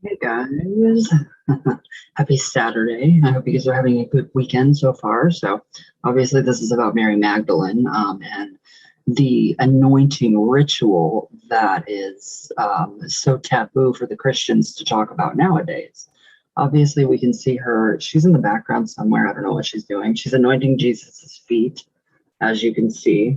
Hey guys, happy Saturday. I hope you guys are having a good weekend so far. So, obviously, this is about Mary Magdalene and the anointing ritual that is so taboo for the Christians to talk about nowadays. Obviously, we can see her, she's in the background somewhere. I don't know what she's doing. She's anointing Jesus's feet, as you can see.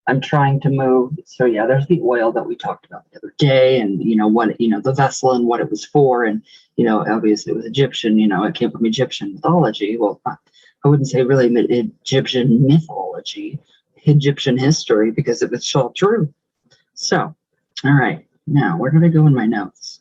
I'm trying to move. So yeah, there's the oil that we talked about the other day, and what the vessel and what it was for, and obviously it was Egyptian. It came from Egyptian mythology. Well, I wouldn't say really Egyptian mythology, Egyptian history, because it was all true. So, all right, now where did I go in my notes?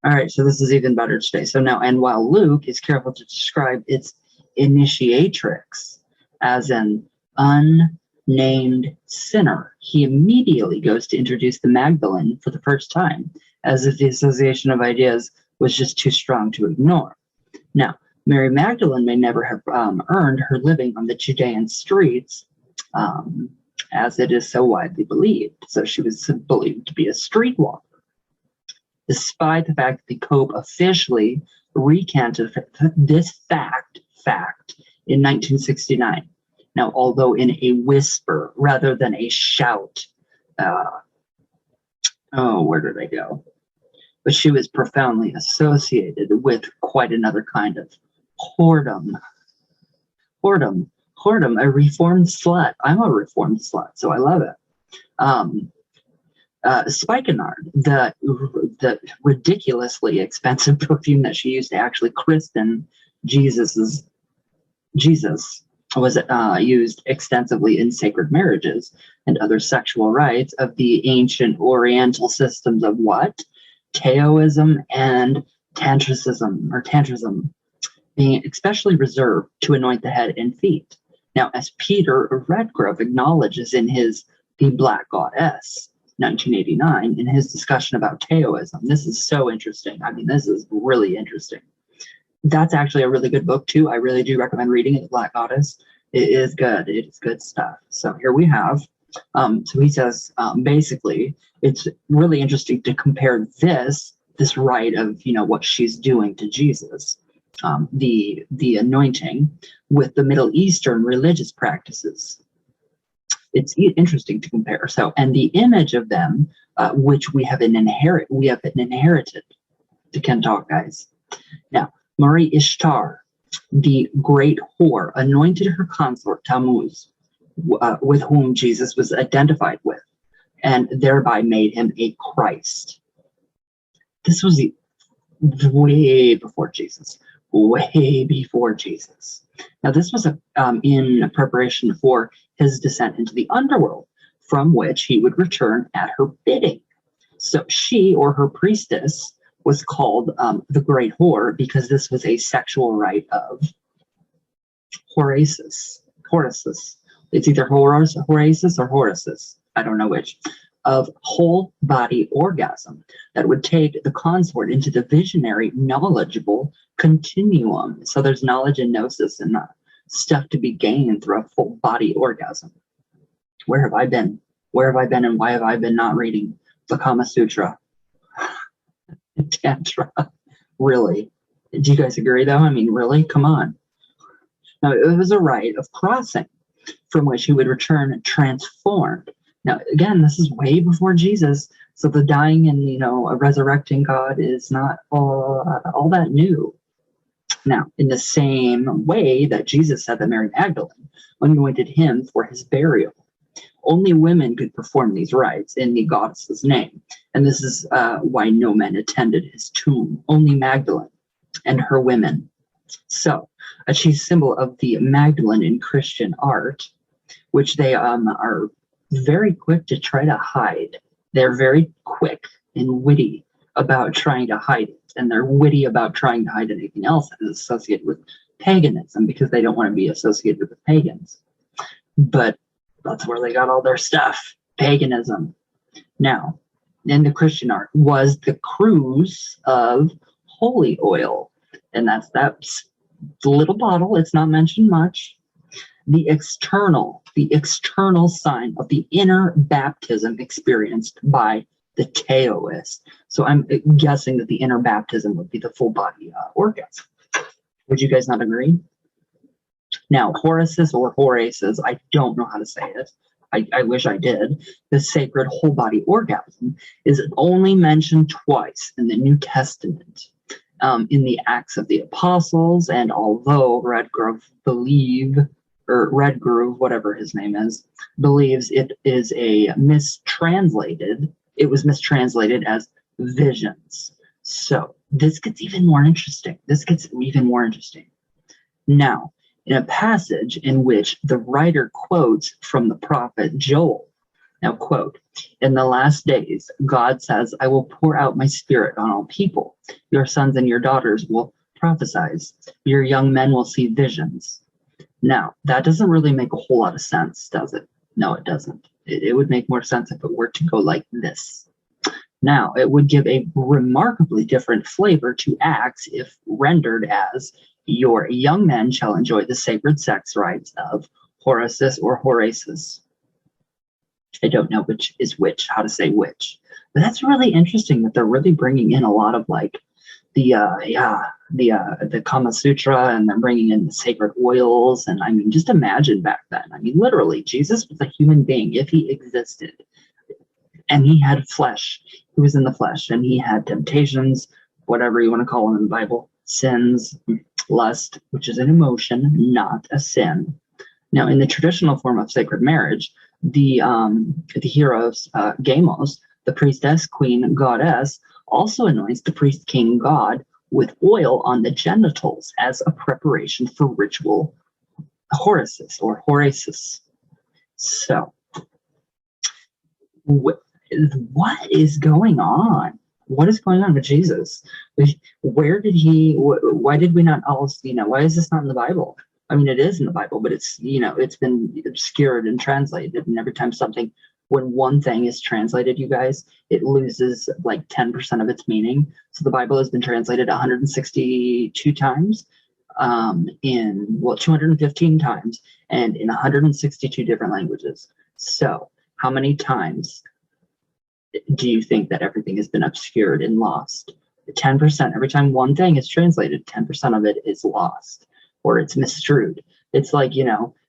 All right, so this is even better today. So now, and while Luke is careful to describe its initiatrix as an unnamed sinner, he immediately goes to introduce the Magdalene for the first time, as if the association of ideas was just too strong to ignore. Now, Mary Magdalene may never have earned her living on the Judean streets, as it is so widely believed. So she was believed to be a streetwalker, despite the fact that the Pope officially recanted this fact in 1969. Now, although in a whisper rather than a shout, where did I go? But she was profoundly associated with quite another kind of whoredom. A reformed slut. I'm a reformed slut, so I love it. Spikenard, the ridiculously expensive perfume that she used to actually christen Jesus was used extensively in sacred marriages and other sexual rites of the ancient Oriental systems of what? Taoism and Tantrism, being especially reserved to anoint the head and feet. Now, as Peter Redgrove acknowledges in his The Black Goddess, 1989, in his discussion about Taoism. This is so interesting. I mean, this is really interesting. That's actually a really good book, too. I really do recommend reading it, The Black Goddess. It is good. It is good stuff. So here we have, so he says, basically, it's really interesting to compare this rite of, what she's doing to Jesus, the anointing, with the Middle Eastern religious practices. It's interesting to compare. So, and the image of them, which we have inherited, to Ken talk, guys. Now, Marie Ishtar, the great whore, anointed her consort Tammuz, with whom Jesus was identified with, and thereby made him a Christ. This was way before Jesus. Way before Jesus. Now, this was in preparation for his descent into the underworld, from which he would return at her bidding. So she, or her priestess, was called the Great Whore because this was a sexual rite of Horasis. It's either Horasis or Horasis. I don't know which. Of whole body orgasm that would take the consort into the visionary, knowledgeable continuum. So there's knowledge and gnosis and stuff to be gained through a full body orgasm. Where have I been? Where have I been, and why have I been not reading the Kama Sutra? Tantra. Really? Do you guys agree, though? I mean, really? Come on. Now, it was a rite of crossing from which he would return transformed. Now, again, this is way before Jesus, so the dying and, a resurrecting God is not all that new. Now, in the same way that Jesus said that Mary Magdalene anointed him for his burial, only women could perform these rites in the goddess's name, and this is why no men attended his tomb, only Magdalene and her women. So, a chief symbol of the Magdalene in Christian art, which they are very quick to try to hide. They're very quick and witty about trying to hide it, and they're witty about trying to hide anything else that is associated with paganism because they don't want to be associated with pagans. But that's where they got all their stuff, paganism. Now, in the Christian art was the cruse of holy oil, and that's the little bottle. It's not mentioned much. The external sign of the inner baptism experienced by the Taoist. So I'm guessing that the inner baptism would be the full body orgasm. Would you guys not agree? Now, Horaces or Horaces, I don't know how to say it. I wish I did. The sacred whole body orgasm is only mentioned twice in the New Testament, in the Acts of the Apostles. And although Redgrove, whatever his name is, believes it is it was mistranslated as visions. So this gets even more interesting. Now, in a passage in which the writer quotes from the prophet Joel. Now, quote, "In the last days, God says, I will pour out my spirit on all people. Your sons and your daughters will prophesy. Your young men will see visions." Now, that doesn't really make a whole lot of sense, does it? No, it doesn't. It would make more sense if it were to go like this. Now, it would give a remarkably different flavor to Acts if rendered as, "Your young men shall enjoy the sacred sex rites of Horaces or Horaces." I don't know which is which, how to say which. But that's really interesting that they're really bringing in a lot of like the Kama Sutra, and they're bringing in the sacred oils. And I mean, just imagine back then. I mean, literally, Jesus was a human being if he existed. And he had flesh. He was in the flesh, and he had temptations, whatever you want to call them in the Bible, sins, lust, which is an emotion, not a sin. Now, in the traditional form of sacred marriage, the heroes, Gamos, the priestess, queen, goddess, also anoints the priest, king, god with oil on the genitals as a preparation for ritual Horaces or Horaces. So, what is going on? What is going on with Jesus? Where did why did we not all, why is this not in the Bible? I mean, it is in the Bible, but it's, it's been obscured and translated. And every time when one thing is translated, you guys, it loses like 10% of its meaning. So the Bible has been translated 162 times, 215 times, and in 162 different languages. So how many times do you think that everything has been obscured and lost? 10%. Every time one thing is translated, 10% of it is lost or it's misstrued. It's like,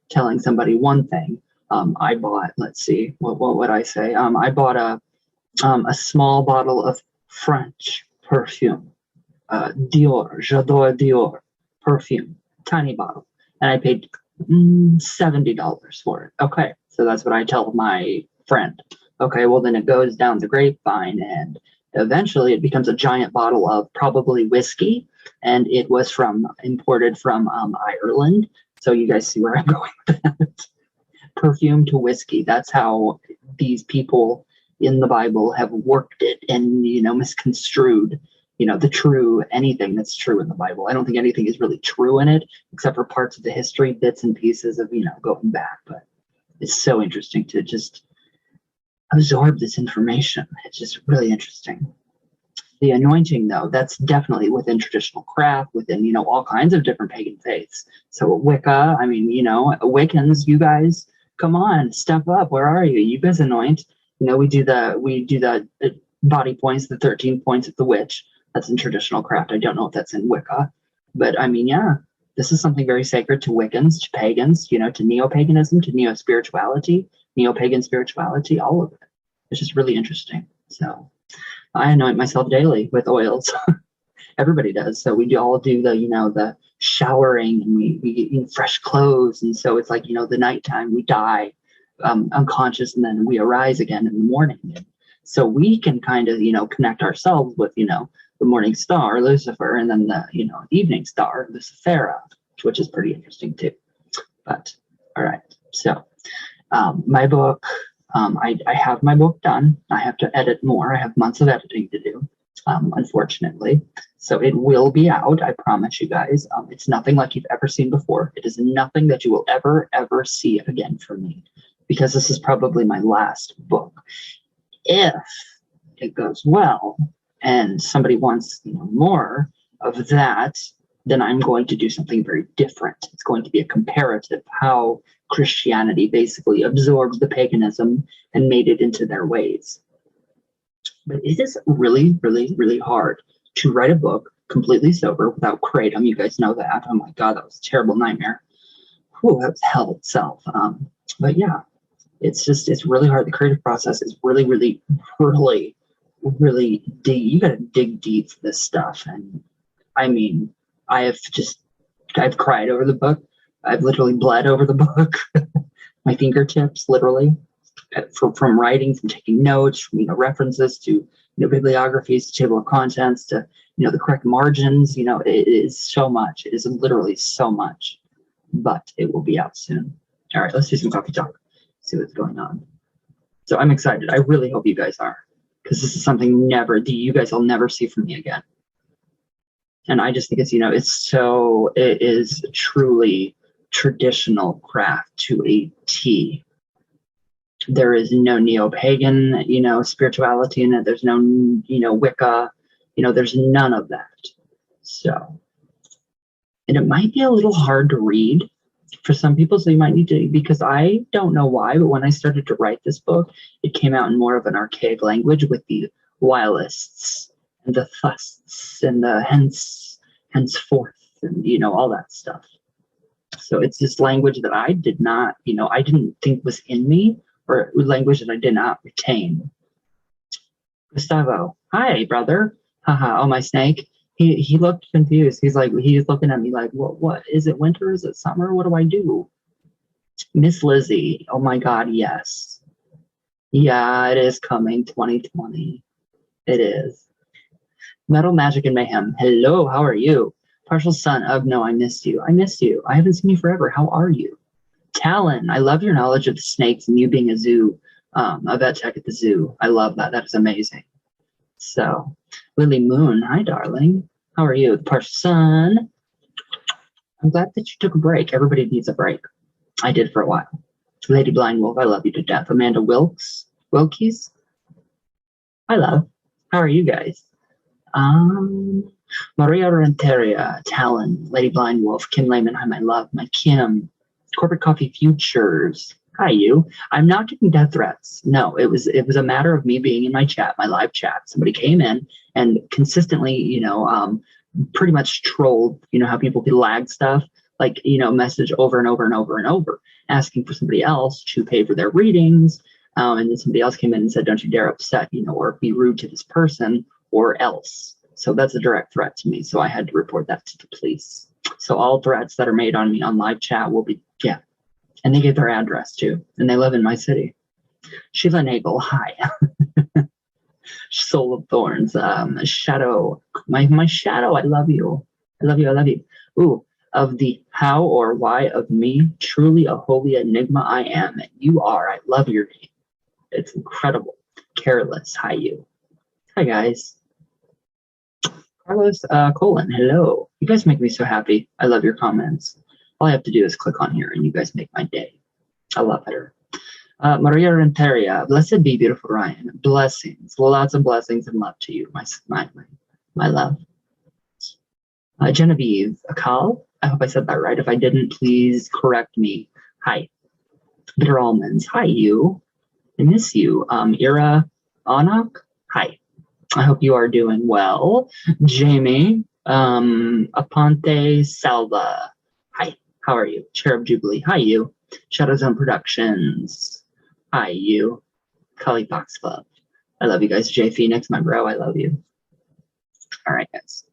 telling somebody one thing. I bought, let's see, what would I say? I bought a small bottle of French perfume, Dior, J'adore Dior perfume, tiny bottle. And I paid $70 for it. Okay, so that's what I tell my friend. Okay, well then it goes down the grapevine and eventually it becomes a giant bottle of probably whiskey, and it was imported from Ireland. So you guys see where I'm going with that. Perfume to whiskey. That's how these people in the Bible have worked it and, misconstrued, anything that's true in the Bible. I don't think anything is really true in it, except for parts of the history, bits and pieces of, going back. But it's so interesting to just absorb this information. It's just really interesting. The anointing, though, that's definitely within traditional craft, within, all kinds of different pagan faiths. So Wicca, I mean, Wiccans, you guys, come on, step up. Where are you? You guys anoint. We do the body points, the 13 points of the witch. That's in traditional craft. I don't know if that's in Wicca, but I mean, yeah, this is something very sacred to Wiccans, to pagans, to neo-paganism, to neo-spirituality, neo-pagan spirituality, all of it. It's just really interesting. So I anoint myself daily with oils. Everybody does. So we all do the, the showering, and we get fresh clothes. And so it's like, the nighttime we die unconscious, and then we arise again in the morning. And so we can kind of, connect ourselves with, the morning star, Lucifer, and then the, evening star, Lucifera, which is pretty interesting too. But all right. So my book, I have my book done. I have to edit more. I have months of editing to do, unfortunately. So it will be out. I promise you guys. It's nothing like you've ever seen before. It is nothing that you will ever see again from me, because this is probably my last book. If it goes well and somebody wants more of that, then I'm going to do something very different. It's going to be a comparative, how Christianity basically absorbs the paganism and made it into their ways. But it is really, really, really hard to write a book completely sober without kratom. You guys know that. Oh my God, that was a terrible nightmare. Whew, that was hell itself. But yeah, it's really hard. The creative process is really, really, really, really deep. You got to dig deep for this stuff. And I mean, I've cried over the book. I've literally bled over the book. My fingertips, literally, from writing, from taking notes, from references to bibliographies, to table of contents, to the correct margins. It is so much. It is literally so much. But it will be out soon. All right, let's do some coffee talk. See what's going on. So I'm excited. I really hope you guys are, because this is something you guys will never see from me again. And I just think it is truly traditional craft to a T. There is no neo-pagan, spirituality in it. There's no, Wicca, there's none of that. So, and it might be a little hard to read for some people, so you might need to, because I don't know why, but when I started to write this book, it came out in more of an archaic language with the whilists and the thusts and the henceforth and all that stuff. So it's this language that I did not, I didn't think was in me, or language that I did not retain. Gustavo, hi brother. Haha, oh my snake. He looked confused. He's looking at me like, what is it, winter? Is it summer? What do I do? Miss Lizzie, oh my God, yes. Yeah, it is coming, 2020. It is. Metal Magic and Mayhem, hello, how are you? Partial Son, no, I missed you. I missed you. I haven't seen you forever. How are you? Talon, I love your knowledge of the snakes and you being a vet tech at the zoo. I love that. That is amazing. So, Lily Moon, hi, darling. How are you? Partial Son. I'm glad that you took a break. Everybody needs a break. I did for a while. Lady Blind Wolf, I love you to death. Amanda Wilkies, I love. How are you guys? Maria Renteria, Talon, Lady Blind Wolf, Kim Lehman, hi, my love, my Kim, Corporate Coffee Futures, hi, you. I'm not getting death threats. No, it was a matter of me being in my chat, my live chat. Somebody came in and consistently, pretty much trolled, how people can lag stuff, like, message over and over and over and over, asking for somebody else to pay for their readings. And then somebody else came in and said, don't you dare upset, or be rude to this person or else. So that's a direct threat to me. So I had to report that to the police. So all threats that are made on me on live chat will be, yeah. And they gave their address too. And they live in my city. Sheila Nagel, hi. Soul of Thorns, Shadow, my Shadow, I love you. I love you, I love you. Ooh, of the how or why of me, truly a holy enigma I am. And you are, I love your name. It's incredible. Careless, hi you. Hi guys. Carlos Colon, hello. You guys make me so happy. I love your comments. All I have to do is click on here and you guys make my day. I love it. Maria Renteria, blessed be beautiful Ryan. Blessings, lots of blessings and love to you, my love. Genevieve Akal, I hope I said that right. If I didn't, please correct me. Hi. Bitter Almonds, hi you. I miss you. Ira Anak, hi. I hope you are doing well. Jamie, Aponte Salva, hi. How are you? Cherub Jubilee, hi you. Shadow Zone Productions, hi you. Kali Fox Club, I love you guys. Jay Phoenix, my bro, I love you. All right, guys.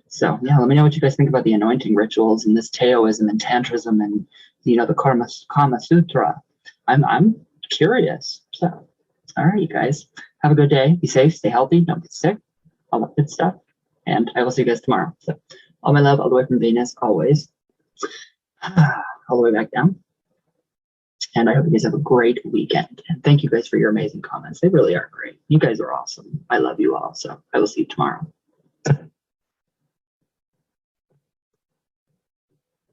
So yeah, let me know what you guys think about the anointing rituals and this Taoism and Tantrism and the Kama Sutra. I'm curious. So all right, you guys, have a good day. Be safe, stay healthy, don't get sick, all that good stuff. And I will see you guys tomorrow. So all my love, all the way from Venus, always. All the way back down. And I hope you guys have a great weekend. And thank you guys for your amazing comments. They really are great. You guys are awesome. I love you all. So I will see you tomorrow.